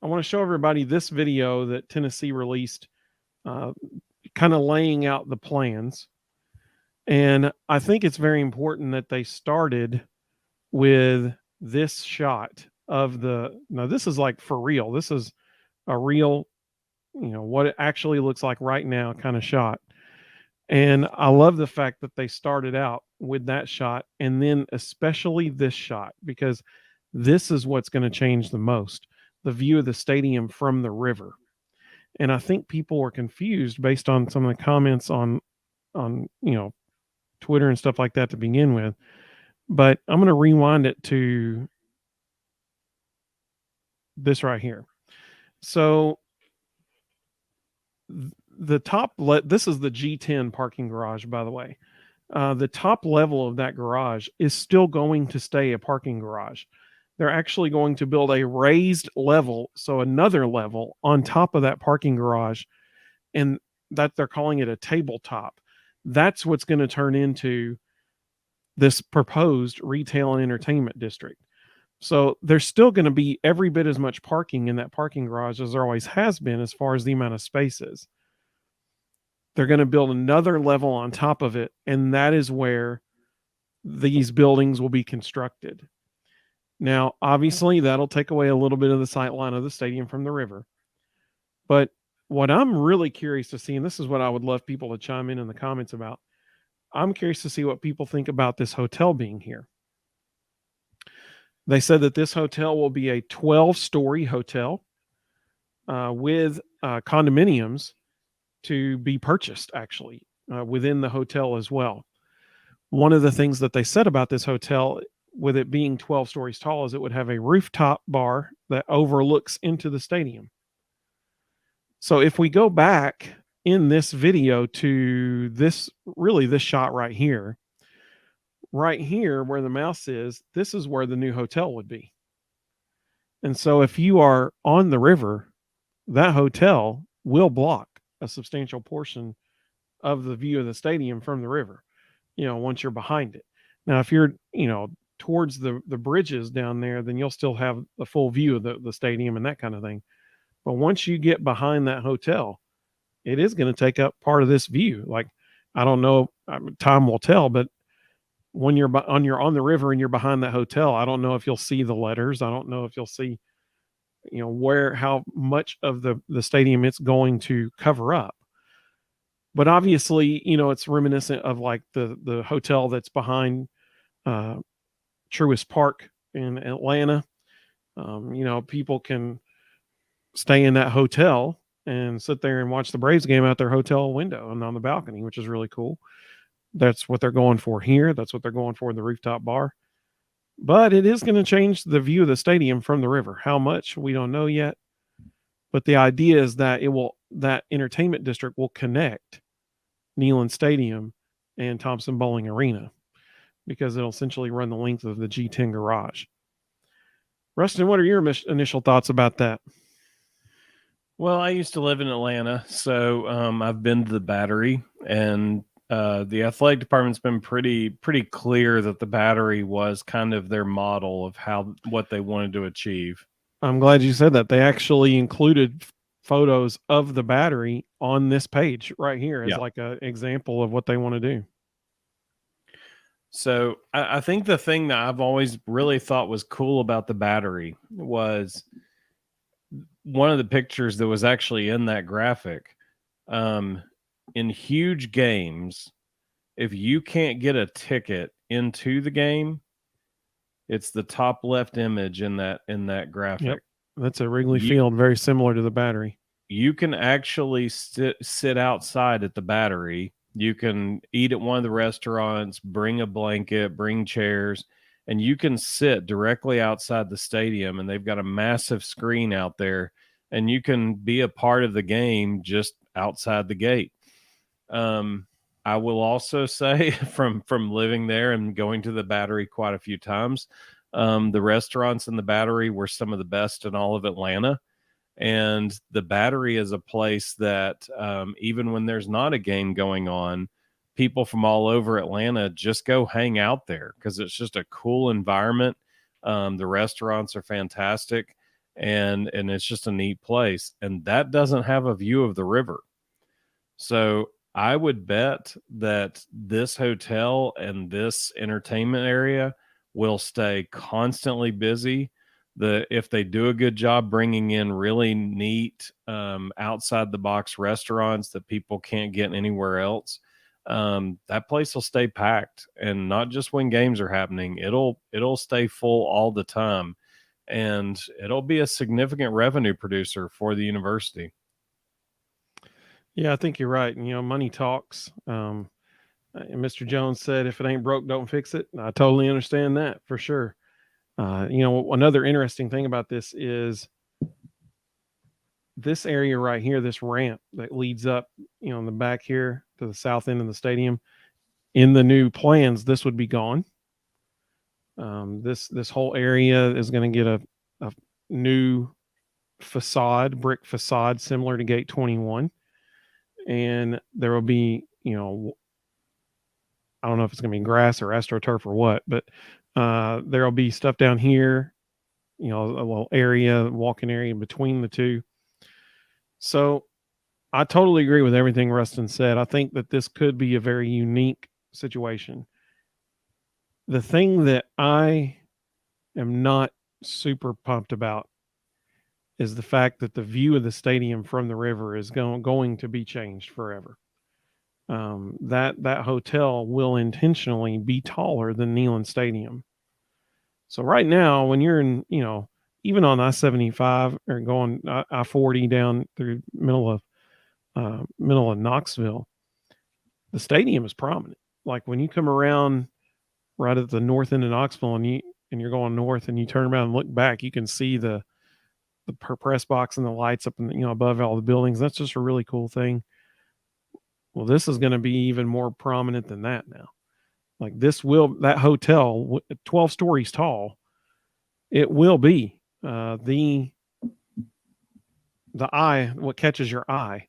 I want to show everybody this video that Tennessee released, kind of laying out the plans. And I think it's very important that they started with this shot of now this is like for real. This is a real, what it actually looks like right now kind of shot. And I love the fact that they started out with that shot and then especially this shot, because this is what's going to change the most: the view of the stadium from the river. And I think people were confused based on some of the comments on Twitter and stuff like that to begin with. But I'm going to rewind it to this right here. So the this is the G10 parking garage, by the way. The top level of that garage is still going to stay a parking garage. They're actually going to build a raised level, so another level on top of that parking garage, and that they're calling it a tabletop. That's what's going to turn into this proposed retail and entertainment district. So there's still going to be every bit as much parking in that parking garage as there always has been as far as the amount of spaces. They're going to build another level on top of it, and that is where these buildings will be constructed. Now, obviously, that'll take away a little bit of the sight line of the stadium from the river. But what I'm really curious to see, and this is what I would love people to chime in the comments about, I'm curious to see what people think about this hotel being here. They said that this hotel will be a 12-story hotel with condominiums to be purchased, actually, within the hotel as well. One of the things that they said about this hotel, with it being 12 stories tall, is it would have a rooftop bar that overlooks into the stadium. So if we go back in this video to this shot right here where the mouse is, this is where the new hotel would be. And so if you are on the river, that hotel will block a substantial portion of the view of the stadium from the river, once you're behind it. Now, if you're, towards the bridges down there, then you'll still have the full view of the stadium and that kind of thing. But once you get behind that hotel, it is going to take up part of this view. Like, I don't know, time will tell, but when you're on the river and you're behind that hotel, I don't know if you'll see the letters. I don't know if you'll see, how much of the stadium it's going to cover up. But obviously, it's reminiscent of like the hotel that's behind Truist Park in Atlanta. People can stay in that hotel and sit there and watch the Braves game out their hotel window and on the balcony, which is really cool. That's what they're going for here. That's what they're going for in the rooftop bar. But it is going to change the view of the stadium from the river. How much, we don't know yet. But the idea is that that entertainment district will connect Neyland Stadium and Thompson-Boling Arena, because it'll essentially run the length of the G10 garage. Rustin, what are your initial thoughts about that? Well, I used to live in Atlanta, so I've been to the Battery, and the athletic department's been pretty clear that the Battery was kind of their model of what they wanted to achieve. I'm glad you said that. They actually included photos of the Battery on this page right here as like an example of what they want to do. So I think the thing that I've always really thought was cool about the Battery was one of the pictures that was actually in that graphic. In huge games, if you can't get a ticket into the game, it's the top left image in that graphic. Yep. That's a Wrigley Field, very similar to the Battery. You can actually sit outside at the Battery. You can eat at one of the restaurants, bring a blanket, bring chairs, and you can sit directly outside the stadium, and they've got a massive screen out there, and you can be a part of the game just outside the gate. I will also say from living there and going to the Battery quite a few times, the restaurants in the Battery were some of the best in all of Atlanta. And the Battery is a place that even when there's not a game going on, people from all over Atlanta just go hang out there because it's just a cool environment. The restaurants are fantastic. and it's just a neat place, and that doesn't have a view of the river. So I would bet that this hotel and this entertainment area will stay constantly busy. If they do a good job bringing in really neat outside the box restaurants that people can't get anywhere else, that place will stay packed, and not just when games are happening. It'll stay full all the time, and it'll be a significant revenue producer for the university. Yeah, I think you're right. And, money talks. And Mr. Jones said, if it ain't broke, don't fix it. I totally understand that for sure. Another interesting thing about this is this area right here, this ramp that leads up, in the back here to the south end of the stadium. In the new plans, this would be gone. This whole area is going to get a new facade, brick facade, similar to Gate 21, and there will be, I don't know if it's going to be grass or astroturf or what, but there will be stuff down here, a little area, walking area between the two. So I totally agree with everything Rustin said. I think that this could be a very unique situation. The thing that I am not super pumped about is the fact that the view of the stadium from the river is going to be changed forever. That hotel will intentionally be taller than Neyland Stadium. So right now, when you're in, even on I-75 or going I-40 down through middle of Knoxville, the stadium is prominent. Like when you come around right at the north end of Knoxville and you're going north and you turn around and look back, you can see the press box and the lights up in above all the buildings. That's just a really cool thing. Well, this is going to be even more prominent than that now. Like that hotel, 12 stories tall, it will be the eye, what catches your eye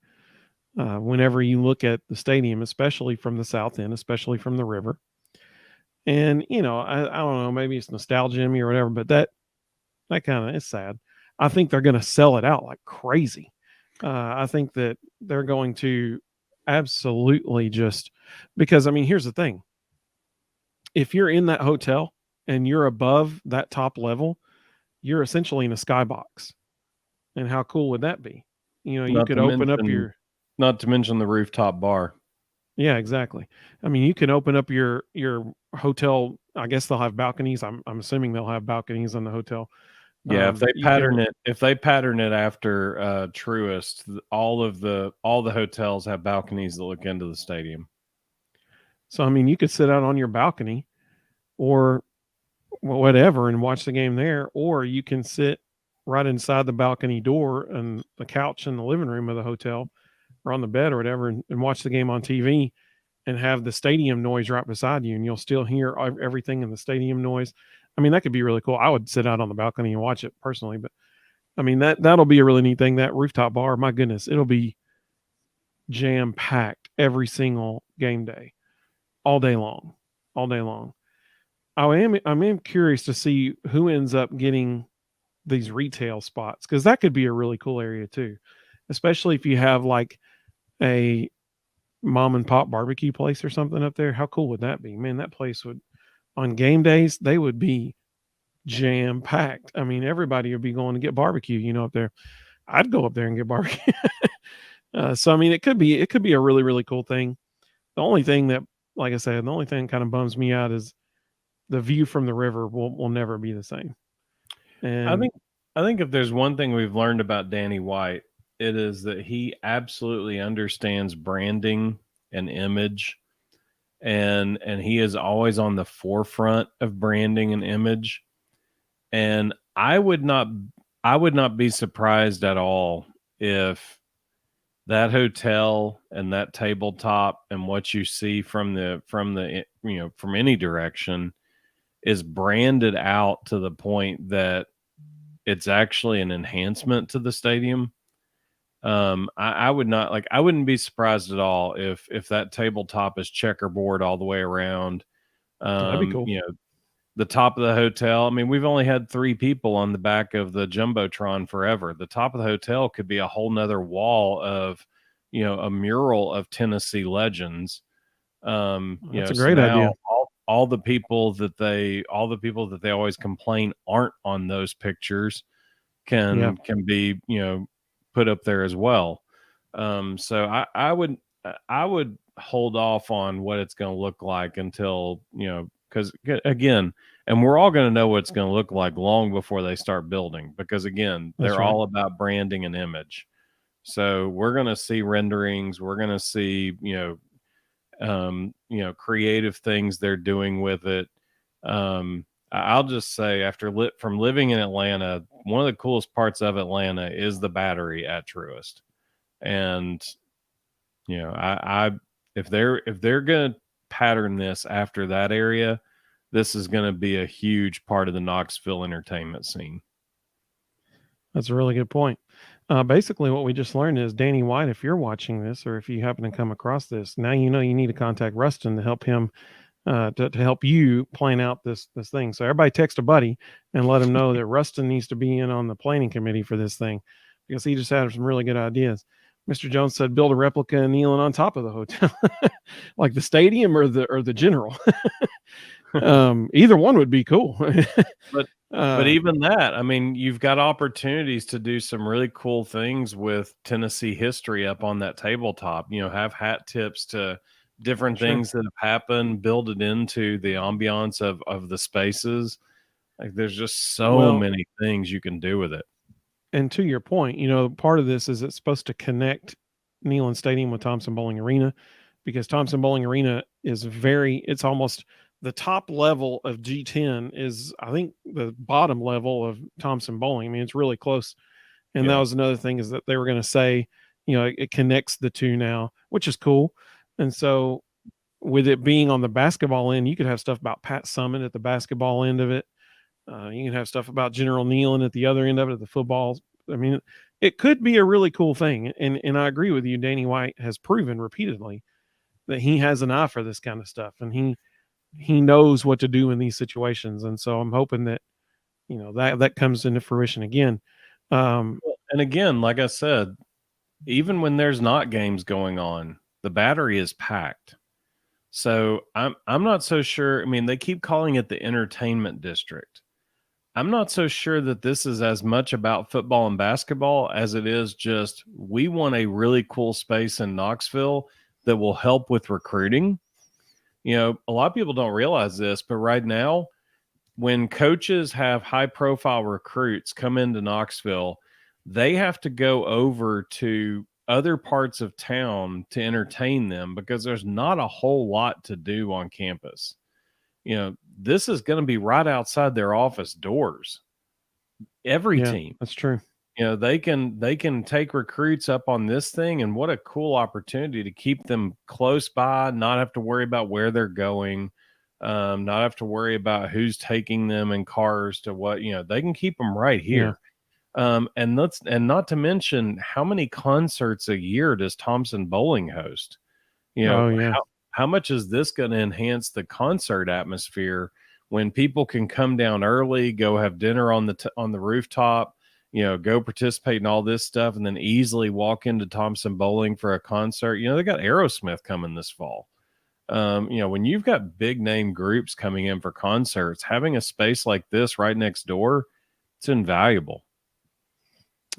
whenever you look at the stadium, especially from the south end, especially from the river. And, I don't know, maybe it's nostalgia in me or whatever, but that kind of is sad. I think they're going to sell it out like crazy. I think that they're going to absolutely just, because, here's the thing. If you're in that hotel and you're above that top level, you're essentially in a skybox. And how cool would that be? You could open up not to mention the rooftop bar. Yeah, exactly. You can open up your hotel. I guess they'll have balconies. I'm assuming they'll have balconies on the hotel. Yeah, if they pattern it after Truist, all the hotels have balconies that look into the stadium. So you could sit out on your balcony or whatever and watch the game there, or you can sit right inside the balcony door and the couch in the living room of the hotel or on the bed or whatever and watch the game on TV and have the stadium noise right beside you, and you'll still hear everything in the stadium noise. That could be really cool. I would sit out on the balcony and watch it personally, but that'll be a really neat thing. That rooftop bar, my goodness, it'll be jam packed every single game day, all day long. I'm curious to see who ends up getting these retail spots, because that could be a really cool area too, especially if you have like a mom and pop barbecue place or something up there. How cool would that be? Man, that place would, on game days, they would be jam packed. Everybody would be going to get barbecue, up there. I'd go up there and get barbecue. So it could be a really, really cool thing. The only thing that, like I said, kind of bums me out is the view from the river will never be the same. And I think if there's one thing we've learned about Danny White, it is that he absolutely understands branding and image. And he is always on the forefront of branding and image. And I would not be surprised at all if that hotel and that tabletop and what you see from any direction is branded out to the point that it's actually an enhancement to the stadium. I wouldn't be surprised at all if that tabletop is checkerboard all the way around. That'd be cool. the top of the hotel. I mean, we've only had 3 people on the back of the Jumbotron forever. The top of the hotel could be a whole nother wall of, a mural of Tennessee legends. That's a So great idea. now all the people that they always complain aren't on those pictures Yeah, can be, put up there as well. So I would hold off on what it's going to look like until, because again, and we're all going to know what it's going to look like long before they start building, because again, that's they're right. all about branding and image. So we're going to see renderings, we're going to see, creative things they're doing with it. I'll just say, from living in Atlanta, one of the coolest parts of Atlanta is the Battery at Truist. And I if they're gonna pattern this after that area, this is gonna be a huge part of the Knoxville entertainment scene. That's a really good point. Basically, what we just learned is Danny White, if you're watching this or if you happen to come across this, now you know you need to contact Rustin to help him to help you plan out this thing. So everybody text a buddy and let him know that Rustin needs to be in on the planning committee for this thing because he just had some really good ideas. Mr. Jones said build a replica and Neyland on top of the hotel, like the stadium or the general. Either one would be cool. But even that, I mean, you've got opportunities to do some really cool things with Tennessee history up on that tabletop. Have hat tips to different Sure. things that have happened, build it into the ambiance of the spaces. Like there's just so many things you can do with it. And to your point, part of this is it's supposed to connect Neyland Stadium with Thompson-Boling Arena because Thompson-Boling Arena is it's almost the top level of G10 is, I think, the bottom level of Thompson-Boling. I mean, it's really close. And that was another thing is that they were going to say, it connects the two now, which is cool. And so with it being on the basketball end, you could have stuff about Pat Summit at the basketball end of it. You can have stuff about General Neyland at the other end of it, at the football. I mean, it could be a really cool thing. And I agree with you. Danny White has proven repeatedly that he has an eye for this kind of stuff, and he knows what to do in these situations. And so I'm hoping that that comes into fruition again. And again, like I said, even when there's not games going on, the Battery is packed. So I'm not so sure. I mean, they keep calling it the entertainment district. I'm not so sure that this is as much about football and basketball as it is just we want a really cool space in Knoxville that will help with recruiting. A lot of people don't realize this, but right now, when coaches have high profile recruits come into Knoxville, they have to go over to other parts of town to entertain them because there's not a whole lot to do on campus. This is going to be right outside their office doors. Every team. That's true. They can take recruits up on this thing, and what a cool opportunity to keep them close by, not have to worry about where they're going, not have to worry about who's taking them in cars to what, they can keep them right here. And not to mention how many concerts a year does Thompson-Boling host? How much is this going to enhance the concert atmosphere when people can come down early, go have dinner on the rooftop, go participate in all this stuff, and then easily walk into Thompson-Boling for a concert? They got Aerosmith coming this fall. When you've got big name groups coming in for concerts, having a space like this right next door, it's invaluable.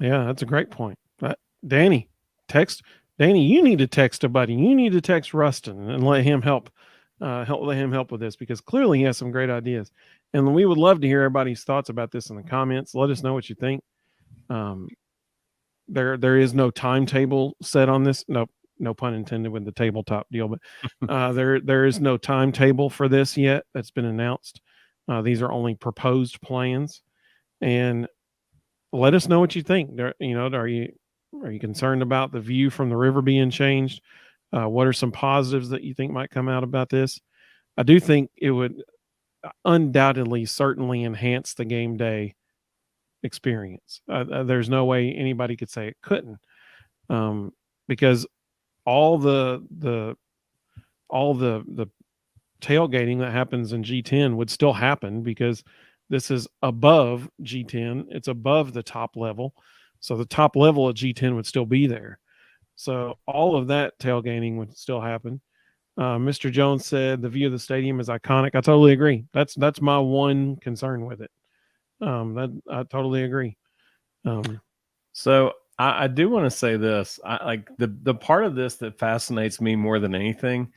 Yeah, that's a great point. Danny, you need to text a buddy. You need to text Rustin and let him help with this because clearly he has some great ideas. And we would love to hear everybody's thoughts about this in the comments. Let us know what you think. There is no timetable set on this. No pun intended with the tabletop deal, but there is no timetable for this yet that's been announced. These are only proposed plans, and let us know what you think. Are you concerned about the view from the river being changed? What are some positives that you think might come out about this? I do think it would undoubtedly certainly enhance the game day experience. There's no way anybody could say it couldn't, because all the tailgating that happens in G10 would still happen because this is above G10. It's above the top level. So the top level of G10 would still be there. So all of that tailgating would still happen. Mr. Jones said the view of the stadium is iconic. I totally agree. That's my one concern with it. That I totally agree. So I do want to say this. I like the part of this that fascinates me more than anything.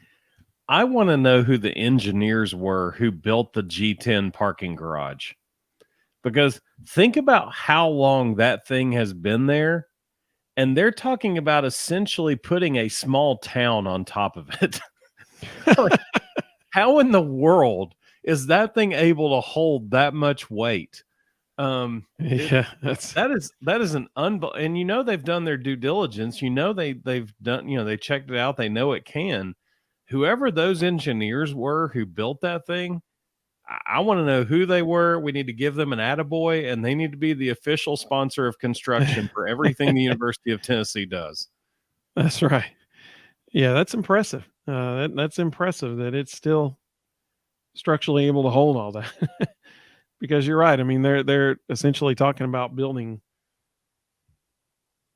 I want to know who the engineers were who built the G10 parking garage. Because think about how long that thing has been there. And they're talking about essentially putting a small town on top of it. Like, how in the world is that thing able to hold that much weight? Yeah, that is an and they've done their due diligence. They've done, they checked it out. They know it can. Whoever those engineers were who built that thing, I want to know who they were. We need to give them an attaboy, and they need to be the official sponsor of construction for everything the University of Tennessee does. That's right. Yeah, that's impressive. That's impressive that it's still structurally able to hold all that. Because you're right. I mean, they're essentially talking about building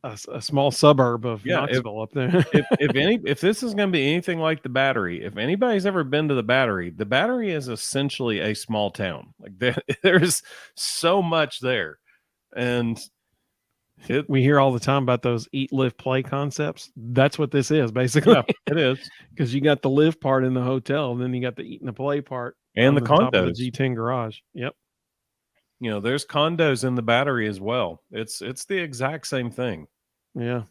a small suburb of Knoxville up there. if this is going to be anything like the Battery, if anybody's ever been to the Battery is essentially a small town. Like there's so much there, and we hear all the time about those eat, live, play concepts. That's what this is basically. Yeah, it is, because you got the live part in the hotel, and then you got the eat and the play part and the condos, top of the G10 garage. Yep. There's condos in the Battery as well. It's the exact same thing. Yeah.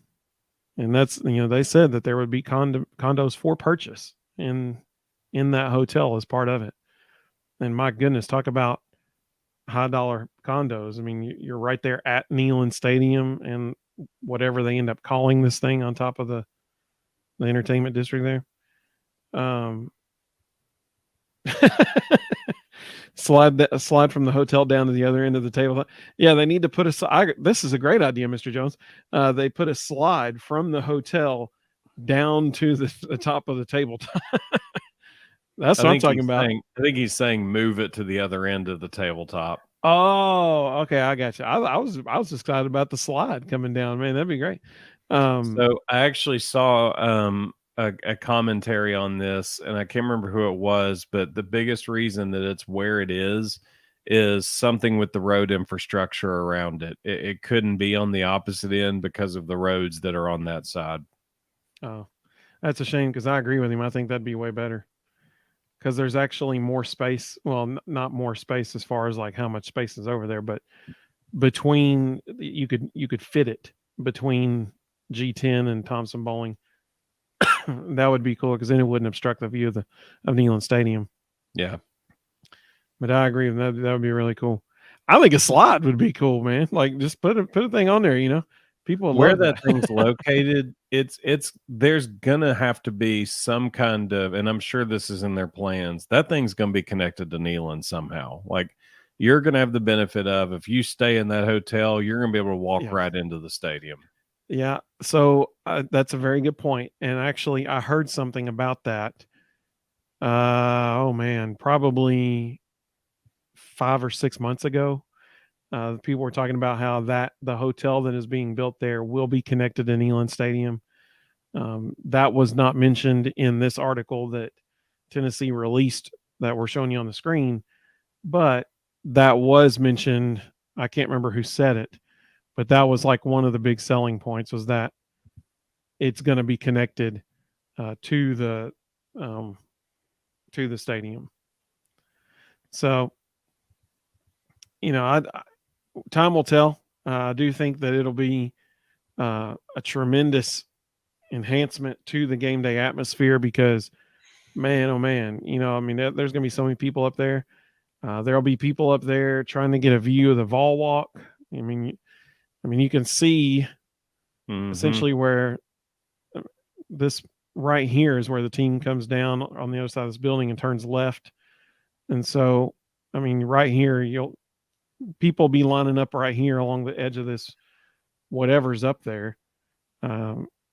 And that's, they said that there would be condos for purchase in that hotel as part of it. And my goodness, talk about high dollar condos. I mean, you're right there at Neyland Stadium and whatever they end up calling this thing on top of the entertainment district there. Slide from the hotel down to the other end of the table. Yeah, they need to put this is a great idea, Mr. Jones. They put a slide from the hotel down to the top of the tabletop. That's what I'm talking about. I think he's saying move it to the other end of the tabletop. Oh, okay, I got you. I was excited about the slide coming down. Man, that'd be great. So I actually saw a commentary on this, and I can't remember who it was, but the biggest reason that it's where it is something with the road infrastructure around it. It couldn't be on the opposite end because of the roads that are on that side. Oh, that's a shame because I agree with him. I think that'd be way better because there's actually more space. Well, not more space as far as like how much space is over there, but between you could fit it between G10 and Thompson-boling. That would be cool because then it wouldn't obstruct the view of Neyland Stadium. Yeah, but I agree with that. That would be really cool. I think a slide would be cool, man. Like just put a thing on there. People where that thing's located. There's gonna have to be some kind of, and I'm sure this is in their plans. That thing's gonna be connected to Neyland somehow. Like you're gonna have the benefit of if you stay in that hotel, you're gonna be able to walk right into the stadium. Yeah, so that's a very good point. And actually, I heard something about that. Oh man, probably 5 or 6 months ago. People were talking about how the hotel that is being built there will be connected to Neyland Stadium. That was not mentioned in this article that Tennessee released that we're showing you on the screen, but that was mentioned. I can't remember who said it, but that was like one of the big selling points was that it's going to be connected to the stadium. So, time will tell. I do think that it'll be a tremendous enhancement to the game day atmosphere because, man, oh man, there's going to be so many people up there. There'll be people up there trying to get a view of the Vol Walk. I mean, you can see essentially where this right here is where the team comes down on the other side of this building and turns left. And so, right here, people be lining up right here along the edge of this, whatever's up there,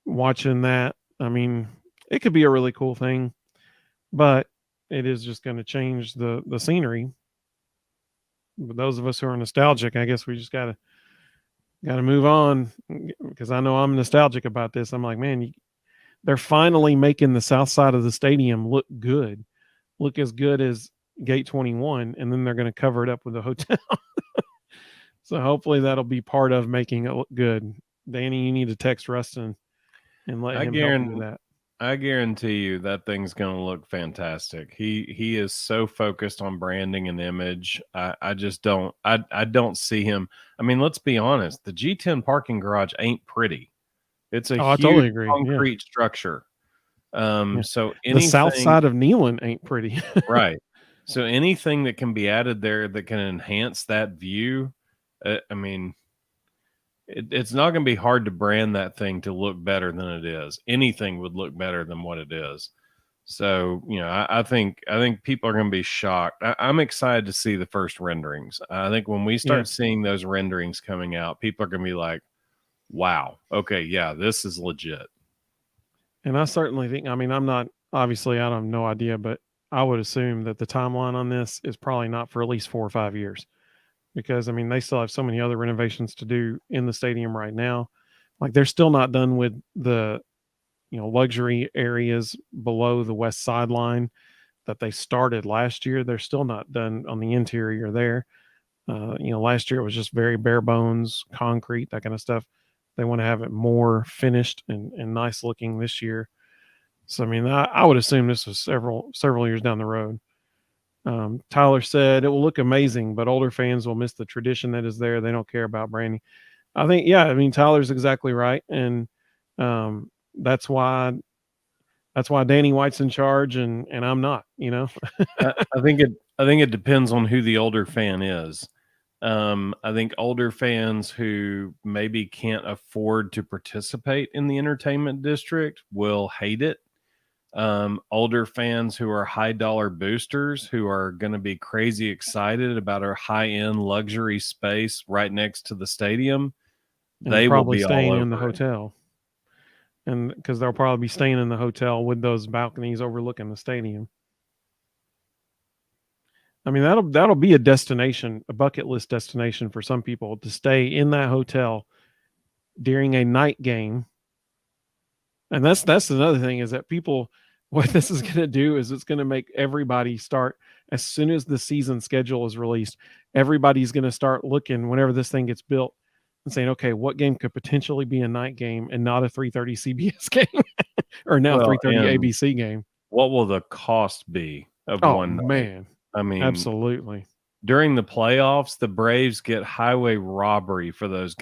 watching that. It could be a really cool thing, but it is just going to change the scenery. But those of us who are nostalgic, I guess we just gotta move on, because I know I'm nostalgic about this. I'm like, man, they're finally making the south side of the stadium look good, look as good as Gate 21, and then they're going to cover it up with a hotel. So hopefully that'll be part of making it look good. Danny, you need to text Rustin and let him help you with that. I guarantee you that thing's going to look fantastic. He is so focused on branding and image. I just don't I don't see him. I mean, let's be honest. The G10 parking garage ain't pretty. It's a I huge totally agree. concrete structure. Yeah. So The south side of Neyland ain't pretty. right. So anything that can be added there that can enhance that view, I mean, it's not going to be hard to brand that thing to look better than it is. Anything would look better than what it is. So, I think people are going to be shocked. I'm excited to see the first renderings. I think when we start seeing those renderings coming out, people are going to be like, wow, okay, yeah, this is legit. And I certainly think, I mean, I'm not, obviously, I have no idea, but I would assume that the timeline on this is probably not for at least 4 or 5 years. Because, I mean, they still have so many other renovations to do in the stadium right now. Like, they're still not done with the, luxury areas below the west sideline that they started last year. They're still not done on the interior there. Last year it was just very bare bones, concrete, that kind of stuff. They want to have it more finished and nice looking this year. So, I mean, I would assume this was several years down the road. Tyler said it will look amazing, but older fans will miss the tradition that is there. They don't care about branding. I think, I mean, Tyler's exactly right. And that's why Danny White's in charge and I'm not, I think it depends on who the older fan is. I think older fans who maybe can't afford to participate in the entertainment district will hate it. Older fans who are high dollar boosters who are going to be crazy excited about our high end luxury space right next to the stadium, and they probably will be staying all over in the hotel. And because they'll probably be staying in the hotel with those balconies overlooking the stadium. I mean, that'll be a destination, a bucket list destination for some people to stay in that hotel during a night game. And that's another thing, is that people, what this is going to do is it's going to make everybody start, as soon as the season schedule is released, everybody's going to start looking whenever this thing gets built and saying, okay, what game could potentially be a night game and not a 3:30 CBS game or now 3:30 ABC game? What will the cost be of one night? Man. I mean, absolutely. During the playoffs, the Braves get highway robbery for those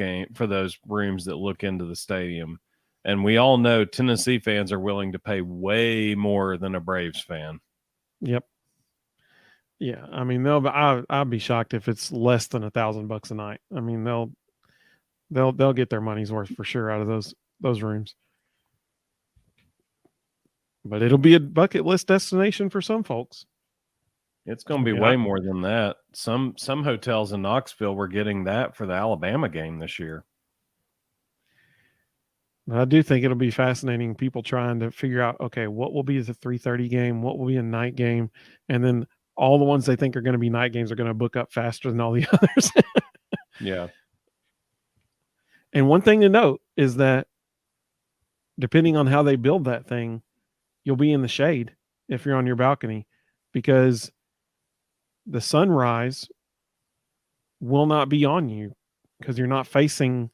rooms that look into the stadium. And we all know Tennessee fans are willing to pay way more than a Braves fan. Yep. Yeah. I mean, I'd be shocked if it's less than $1,000 a night. I mean, they'll get their money's worth for sure out of those rooms. But it'll be a bucket list destination for some folks. It's going to be way more than that. Some hotels in Knoxville were getting that for the Alabama game this year. I do think it'll be fascinating, people trying to figure out, okay, what will be the 3:30 game? What will be a night game? And then all the ones they think are going to be night games are going to book up faster than all the others. Yeah. And one thing to note is that depending on how they build that thing, you'll be in the shade if you're on your balcony, because the sunrise will not be on you because you're not facing,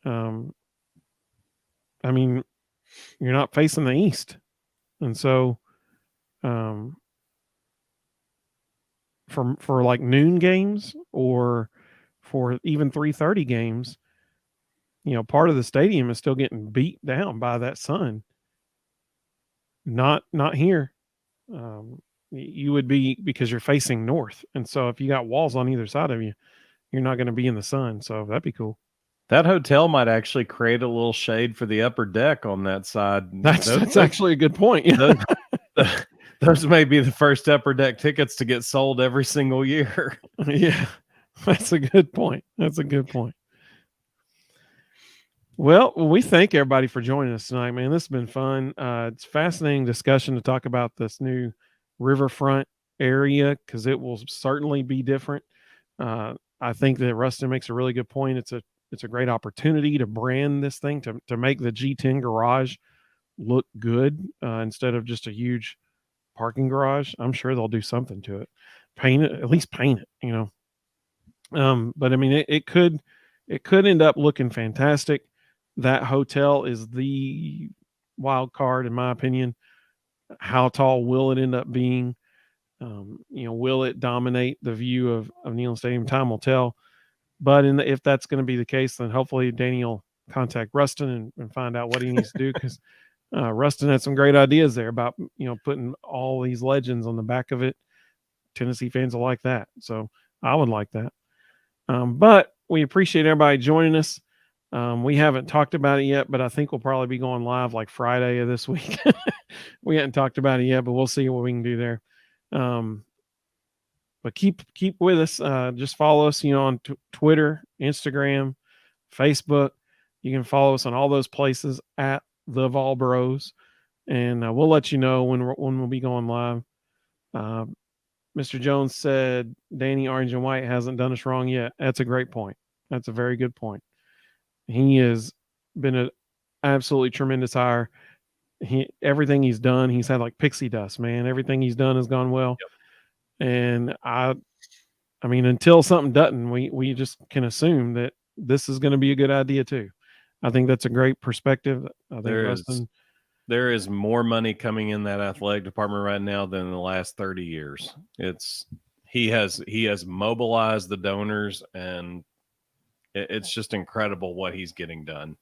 I mean, you're not facing the east. And so for like noon games or for even 3:30 games, part of the stadium is still getting beat down by that sun. Not here. You would be, because you're facing north. And so if you got walls on either side of you, you're not going to be in the sun. So that'd be cool. That hotel might actually create a little shade for the upper deck on that side. That's actually a good point. Those may be the first upper deck tickets to get sold every single year. Yeah, that's a good point. Well, we thank everybody for joining us tonight, man. This has been fun. It's a fascinating discussion to talk about this new riverfront area, because it will certainly be different. I think that Rustin makes a really good point. It's a great opportunity to brand this thing, to make the G10 garage look good, instead of just a huge parking garage. I'm sure they'll do something to it, paint it, at least paint it. But I mean, it could end up looking fantastic. That hotel is the wild card, in my opinion. How tall will it end up being? Will it dominate the view of Neyland Stadium? Time will tell. But if that's going to be the case, then hopefully Danny will contact Rustin and find out what he needs to do, because Rustin had some great ideas there about putting all these legends on the back of it. Tennessee fans will like that, so I would like that. But we appreciate everybody joining us. We haven't talked about it yet, but I think we'll probably be going live like Friday of this week. We hadn't talked about it yet, but we'll see what we can do there. But keep with us. Just follow us, on Twitter, Instagram, Facebook. You can follow us on all those places at the Vol Bros, and we'll let you know when we'll be going live. Mr. Jones said Danny Orange and White hasn't done us wrong yet. That's a great point. That's a very good point. He has been an absolutely tremendous hire. Everything he's done, he's had like pixie dust, man. Everything he's done has gone well. Yep. And I mean, until something doesn't, we just can assume that this is going to be a good idea too. I think that's a great perspective. I think there is more money coming in that athletic department right now than in the last 30 years. He has mobilized the donors, and it's just incredible what he's getting done.